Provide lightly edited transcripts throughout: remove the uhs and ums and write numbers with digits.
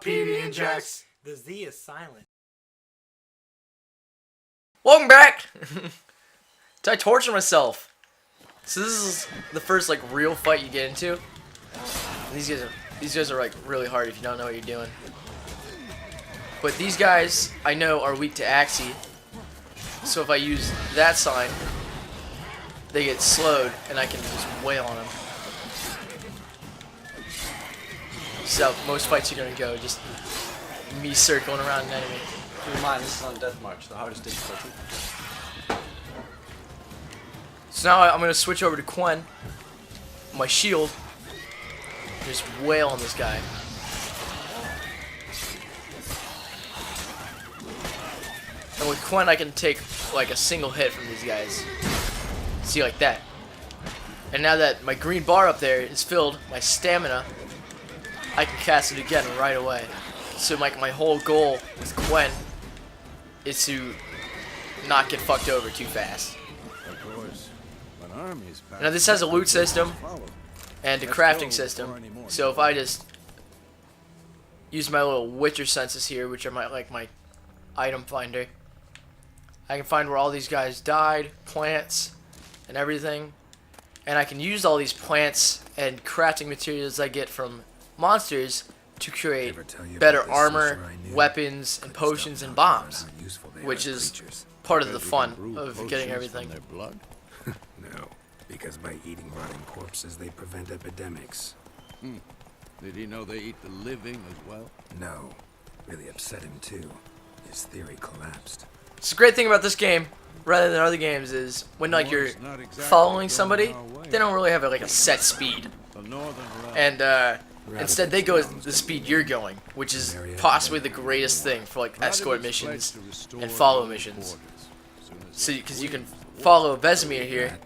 PB&JaXZ. The Z is silent. Welcome back! Did I torture myself? So this is the first like real fight you get into. These guys are like really hard if you don't know what you're doing. But these guys I know are weak to AXZ. So if I use that sign, they get slowed and I can just wail on them. So most fights are gonna go, just me circling around an enemy. Keep in mind, this is on Death March, the hardest difficulty. So now I'm gonna switch over to Gwent, my shield, just wail on this guy. And with Gwent I can take like a single hit from these guys. See, like that. And now that my green bar up there is filled, my stamina, I can cast it again right away. So like my whole goal with Gwent is to not get fucked over too fast. Of course. When armies pass, Now this has a loot system and a crafting system. So if I just use my little Witcher senses here, which are my item finder, I can find where all these guys died, plants, and everything. And I can use all these plants and crafting materials I get from monsters to create better armor, weapons, and potions and bombs, which is part of the fun of getting everything. Their blood? No, because by eating rotting corpses, they prevent epidemics. Did he know they eat the living as well? No, really upset him too. His theory collapsed. So the great thing about this game, rather than other games, is when like you're following somebody, they don't really have like a set speed, The northern realm. and instead they go at the speed you're going, which is possibly the greatest thing for like escort missions and follow missions. So because you can follow Vesemir here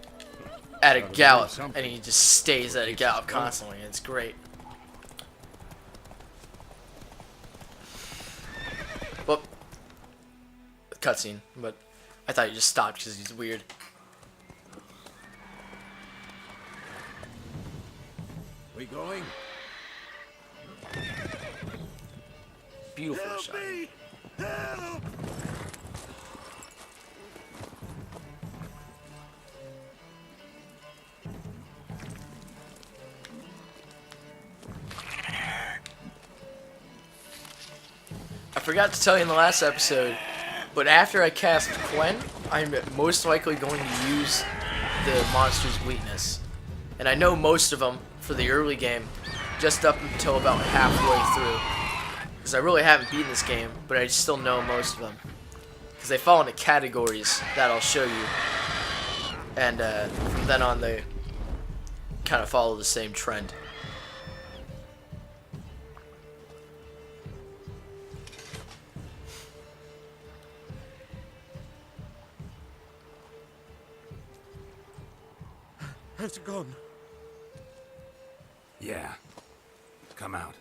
at a gallop, and he just stays at a gallop constantly, and it's great. Well, cutscene, but I thought he just stopped because he's weird. We going? Beautiful shot. Help! I forgot to tell you in the last episode, but after I cast Gwent, I'm most likely going to use the monster's weakness. And I know most of them for the early game, just up until about halfway through. Because I really haven't beaten this game, but I still know most of them. Because they fall into categories that I'll show you. And from then on, they kind of follow the same trend. Has it gone? Yeah. Come out.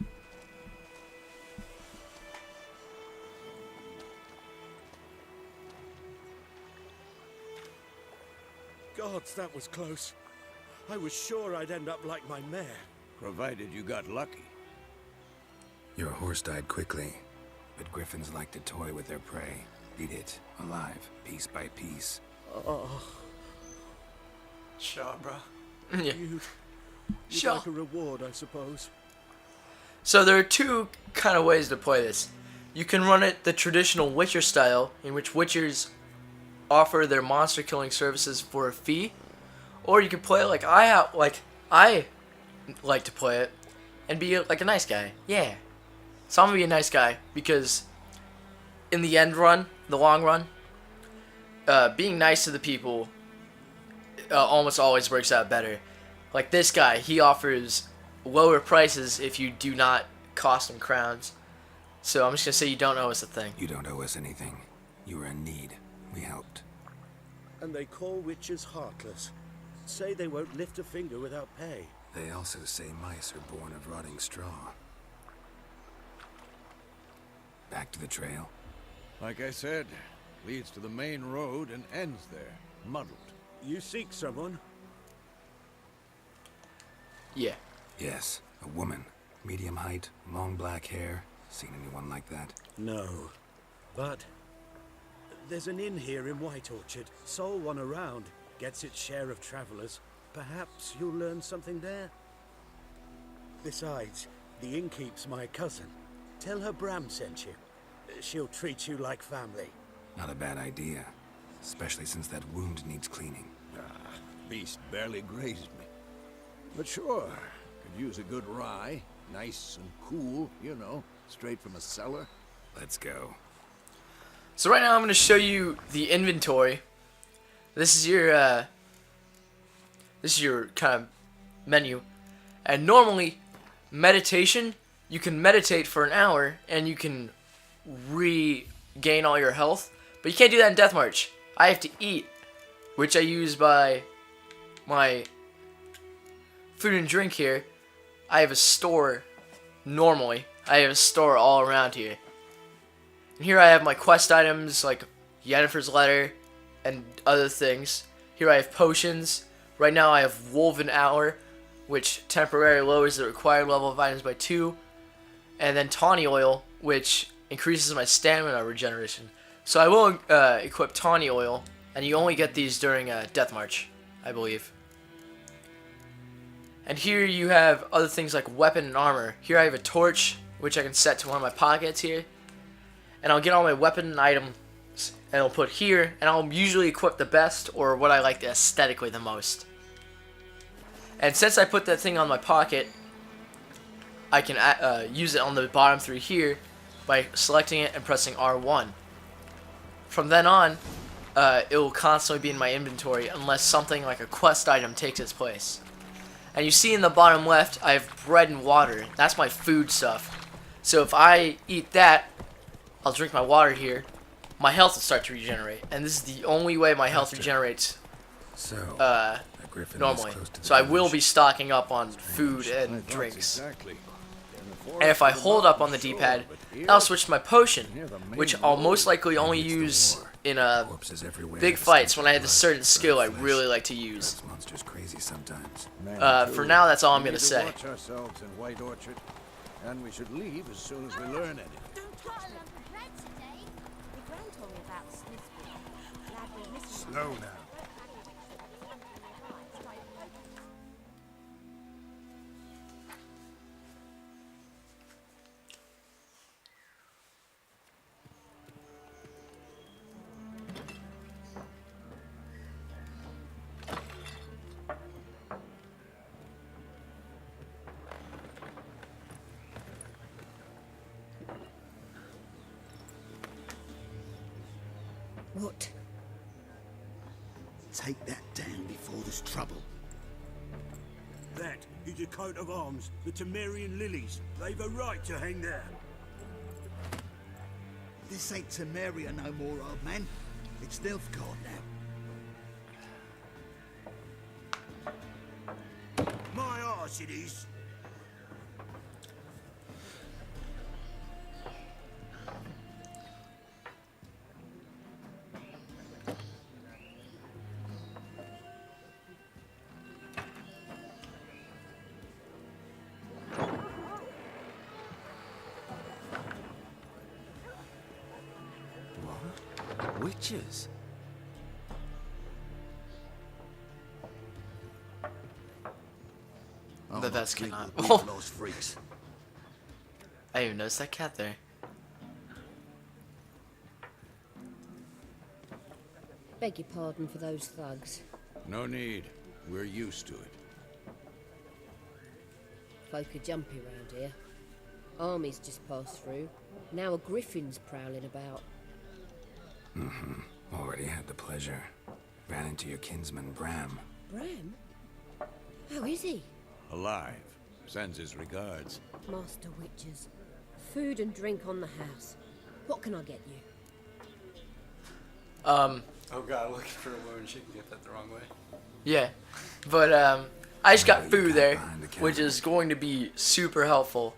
Gods, that was close. I was sure I'd end up like my mare. Provided you got lucky. Your horse died quickly, but griffins like to toy with their prey. Eat it, alive, piece by piece. Oh, Sure, bro. Yeah. you'd Sure. like a reward, I suppose. So there are two kind of ways to play this. You can run it the traditional Witcher style, in which Witchers offer their monster killing services for a fee, or you can play it like I like to play it and be like a nice guy. Yeah. So I'm gonna be a nice guy because in the end run, the long run, being nice to the people almost always works out better. Like this guy, he offers lower prices if you do not cost him crowns. So I'm just gonna say you don't owe us a thing. You don't owe us anything. You were in need. We helped. And they call witches heartless. Say they won't lift a finger without pay. They also say mice are born of rotting straw. Back to the trail. Like I said, leads to the main road and ends there, muddled. You seek someone? Yeah. Yes, a woman. Medium height, long black hair. Seen anyone like that? No. But there's an inn here in White Orchard. Sole one around. Gets its share of travelers. Perhaps you'll learn something there. Besides, the innkeep's my cousin. Tell her Bram sent you. She'll treat you like family. Not a bad idea. Especially since that wound needs cleaning. Beast barely grazed me. But sure, could use a good rye. Nice and cool, you know, straight from a cellar. Let's go. So right now I'm going to show you the inventory. This is your kind of menu. And normally, meditation, you can meditate for an hour and you can regain all your health. But you can't do that in Death March. I have to eat, which I use by my food and drink here. I have a store normally. I have a store all around here. And here I have my quest items like Yennefer's Letter and other things. Here I have potions. Right now I have Woven Hour, which temporarily lowers the required level of items by 2. And then Tawny Oil, which increases my stamina regeneration. So I will equip Tawny Oil, and you only get these during Death March, I believe. And here you have other things like weapon and armor. Here I have a torch, which I can set to one of my pockets here. And I'll get all my weapon and items, and I'll put here, and I'll usually equip the best, or what I like aesthetically the most. And since I put that thing on my pocket, I can use it on the bottom 3 here by selecting it and pressing R1. From then on, it will constantly be in my inventory unless something like a quest item takes its place. And you see in the bottom left, I have bread and water. That's my food stuff. So if I eat that, I'll drink my water here, my health will start to regenerate. And this is the only way my health regenerates normally. So I will be stocking up on food and drinks. Exactly. And if I hold up on the D-pad, I'll switch to my potion, which I'll most likely only use in big fights when I have a certain skill I really like to use. Monster's crazy sometimes. For now, that's all I'm going to say. Watch ourselves in White Orchard, and we should leave as soon as we learn anything. Slow now. What? Take that down before there's trouble. That is a coat of arms, the Temerian lilies. They've a right to hang there. This ain't Temeria no more, old man. It's Nilfgaard now. My arse it is. Witches? That's cannot. Oh, lost freaks. I didn't even notice that cat there. Beg your pardon for those thugs. No need. We're used to it. Folk are jumpy round here. Armies just passed through. Now a griffin's prowling about. Already had the pleasure. Ran into your kinsman, Bram. Bram? How is he? Alive. Sends his regards. Master Witches. Food and drink on the house. What can I get you? Oh god, I'm looking for a woman. She can get that the wrong way. Yeah, but I just got food there, which is going to be super helpful.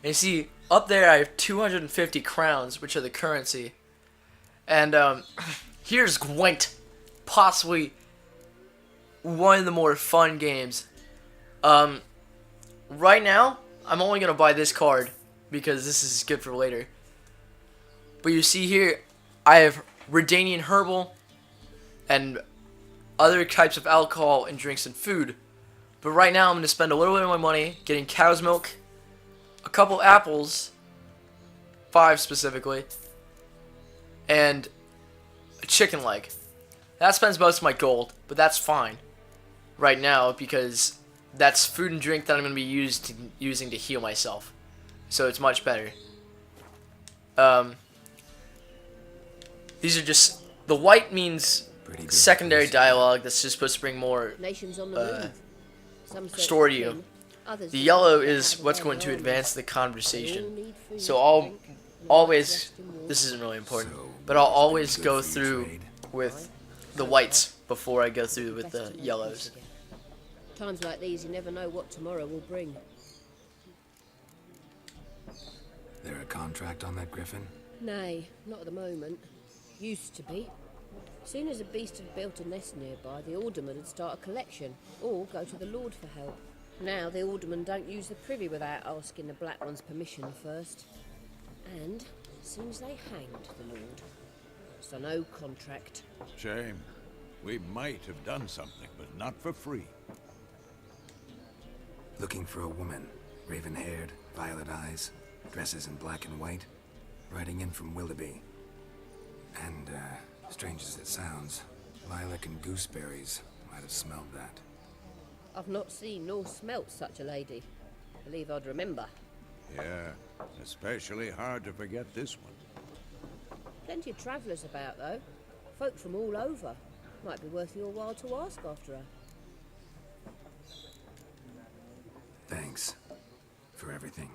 And you see, up there I have 250 crowns, which are the currency. And here's Gwent, possibly one of the more fun games. Right now, I'm only going to buy this card because this is good for later. But you see here, I have Redanian Herbal and other types of alcohol and drinks and food. But right now I'm going to spend a little bit of my money getting cow's milk, a couple apples, 5 specifically, and a chicken leg. That spends most of my gold, but that's fine right now because that's food and drink that I'm going to be using to heal myself. So it's much better. These are just... The white means secondary dialogue that's just supposed to bring more Nations on the move. Some search story to for you. kin, others The for yellow something is out of what's their going to own. advance the They all conversation. need food, So I'll drink, always... rest and water. This isn't really important, So, but I'll it's been always good go for your through trade? with the whites before I go through with Best to the make peace yellows. again. Times like these, you never know what tomorrow will bring. There a contract on that griffin? Nay, not at the moment. Used to be. Soon as a beast had built a nest nearby, the alderman would start a collection, or go to the Lord for help. Now the aldermen don't use the privy without asking the Black One's permission first. And as soon as they hanged the Lord. So no contract. Shame. We might have done something, but not for free. Looking for a woman. Raven-haired, violet eyes, dresses in black and white. Riding in from Willoughby. And, strange as it sounds, lilac and gooseberries might have smelled that. I've not seen nor smelt such a lady. Believe I'd remember. Yeah, especially hard to forget this one. Plenty of travellers about, though. Folk from all over. Might be worth your while to ask after her. Thanks. For everything.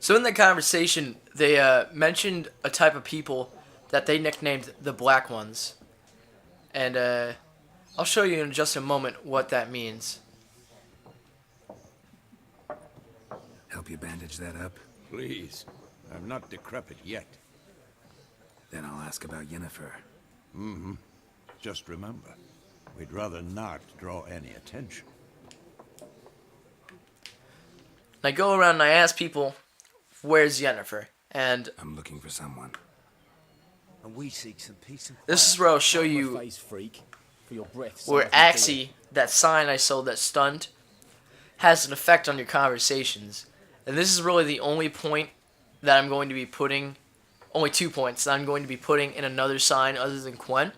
So in the conversation, they mentioned a type of people that they nicknamed the Black Ones. And I'll show you in just a moment what that means. Help you bandage that up? Please. I'm not decrepit yet. Then I'll ask about Yennefer. Just remember, we'd rather not draw any attention. I go around and I ask people, where's Yennefer? And I'm looking for someone. And we seek some peace and this is where I'll show you face freak for your breath. where Axie, that sign I sold that stunned, has an effect on your conversations. And this is really the only point that I'm going to be putting, only 2 points that I'm going to be putting in another sign other than Gwent.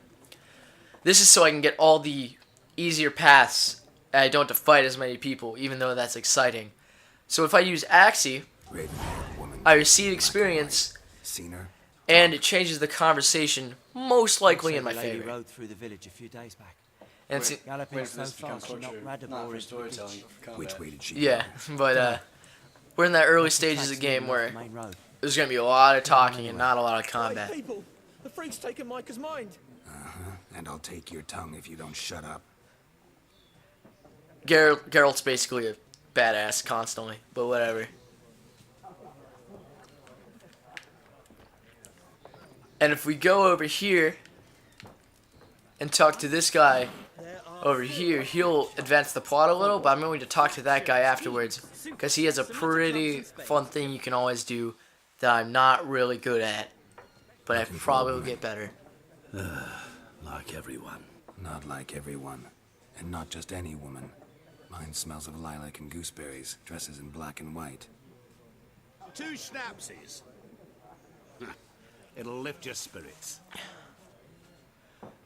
This is so I can get all the easier paths and I don't have to fight as many people, even though that's exciting. So if I use Axie, Raven-haired woman. I receive experience, Seen her? and it changes the conversation most likely in my lady favor. rode through the village a few days back. And it's, Galloping Wait for so this to become fast, she knocked torture, Radabor not for into the storytelling, ditch. but for combat. Which way did she yeah, go? but we're in that early stages of the game where Main road. there's going to be a lot of talking and not a lot of combat. People, the freak's taken Micah's mind. And I'll take your tongue if you don't shut up. Geralt's basically a badass constantly, but whatever. And if we go over here and talk to this guy over here, he'll advance the plot a little, but I'm going to talk to that guy afterwards because he has a pretty fun thing you can always do that I'm not really good at, but I probably will get better. Like everyone. Not like everyone. And not just any woman. Mine smells of lilac and gooseberries, dresses in black and white. 2 schnapsies. It'll lift your spirits.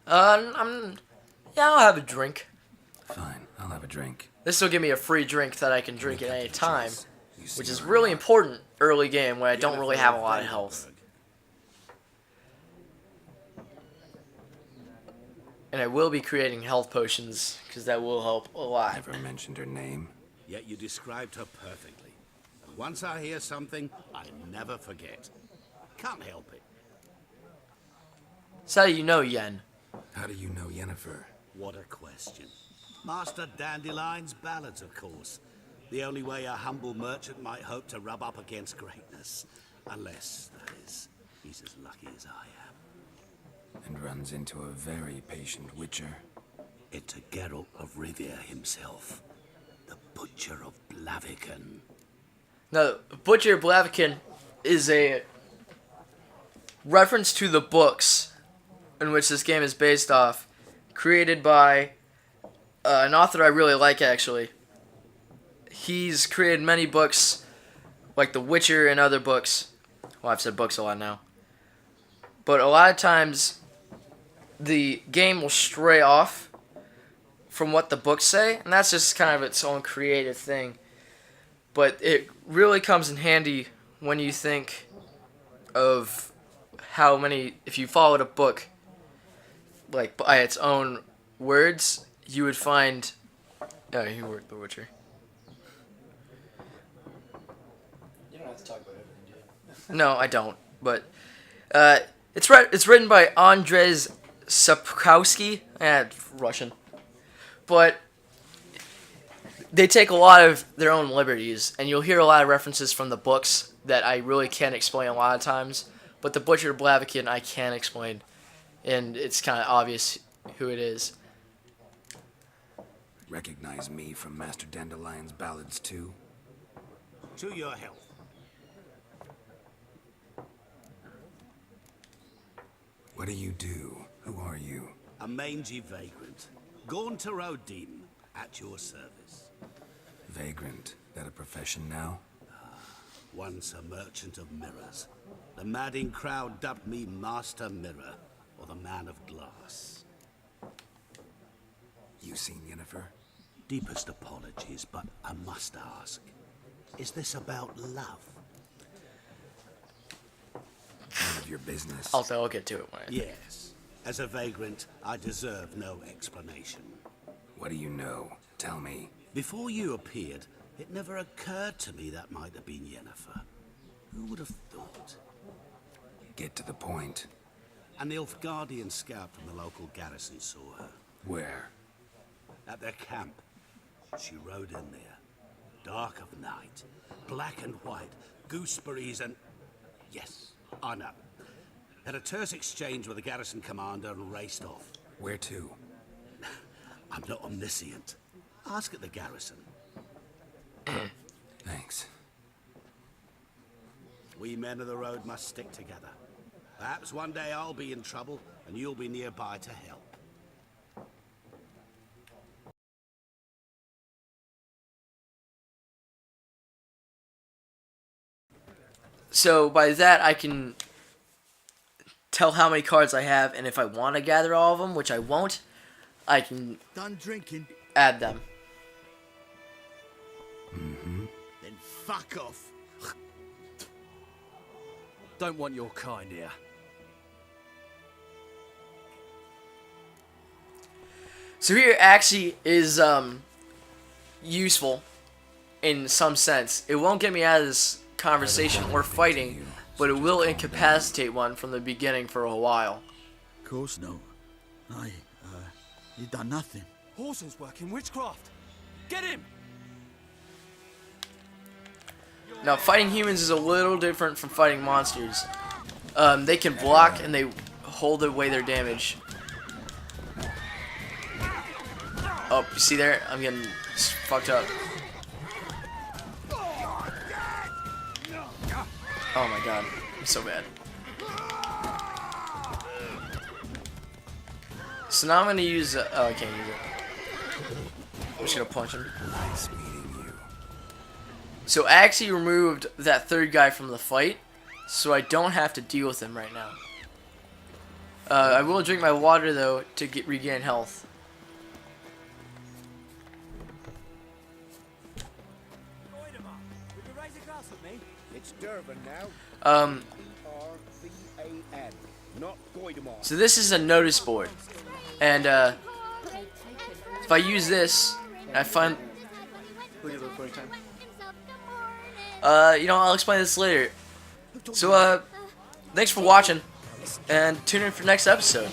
I'll have a drink. Fine, I'll have a drink. This will give me a free drink that I can drink at any time, You which see is her really a lot. important early game when I don't really have a lot of health. And I will be creating health potions, because that will help a lot. Never mentioned her name. Yet you described her perfectly. And once I hear something, I never forget. Can't help it. So how do you know Yen? How do you know Yennefer? What a question. Master Dandelion's ballads, of course. The only way a humble merchant might hope to rub up against greatness. Unless, that is, he's as lucky as I am. And runs into a very patient witcher. Into Geralt of Rivia himself. The Butcher of Blaviken. Now, Butcher Blaviken is a reference to the books in which this game is based off, created by an author I really like, actually. He's created many books, like The Witcher and other books. Well, I've said books a lot now. But a lot of times, the game will stray off from what the books say, and that's just kind of its own creative thing. But it really comes in handy when you think of how many, if you followed a book, like by its own words, you would find, oh, you worked The Witcher. You don't have to talk about everything, do you? No, I don't, but it's written by Andrzej Sapkowski, Russian, but they take a lot of their own liberties, and you'll hear a lot of references from the books that I really can't explain a lot of times, but the Butcher of Blaviken I can explain, and it's kind of obvious who it is. Recognize me from Master Dandelion's ballads too? To your health. What do you do? Who are you? A mangy vagrant. Gone to Rodim, at your service. Vagrant. That a profession now? Once a merchant of mirrors. The madding crowd dubbed me Master Mirror, or the Man of Glass. You seen Yennefer? Deepest apologies, but I must ask. Is this about love? None of your business. I'll get to it when I... Yes. As a vagrant, I deserve no explanation. What do you know? Tell me. Before you appeared, it never occurred to me that might have been Yennefer. Who would have thought? Get to the point. An Nilfgaardian scout from the local garrison saw her. Where? At their camp. She rode in there. Dark of night. Black and white. Gooseberries and... Yes, I know. Had a terse exchange with the garrison commander and raced off. Where to? I'm not omniscient. Ask at the garrison. Thanks. We men of the road must stick together. Perhaps one day I'll be in trouble and you'll be nearby to help. So by that I can tell how many cards I have, and if I want to gather all of them, which I won't, I can Done drinking? add them. Mm-hmm. Then fuck off. Don't want your kind here. So here actually is useful in some sense. It won't get me out of this conversation or fighting, but it will incapacitate one from the beginning for a while. Of course no. You done nothing. Horses work in witchcraft. Get him! Now fighting humans is a little different from fighting monsters. They can block and they hold away their damage. Oh, you see there? I'm getting fucked up. Oh my god, I'm so bad. So now I'm gonna use. Oh, I can't use it. I'm just gonna punch him. Nice meeting you. So I actually removed that third guy from the fight, so I don't have to deal with him right now. I will drink my water though to regain health. It's Durban now. R-B-A-N, not Goidemar. So this is a notice board, and if I use this, and I find, Look at the recording time. you know, I'll explain this later. So thanks for watching, and tune in for next episode.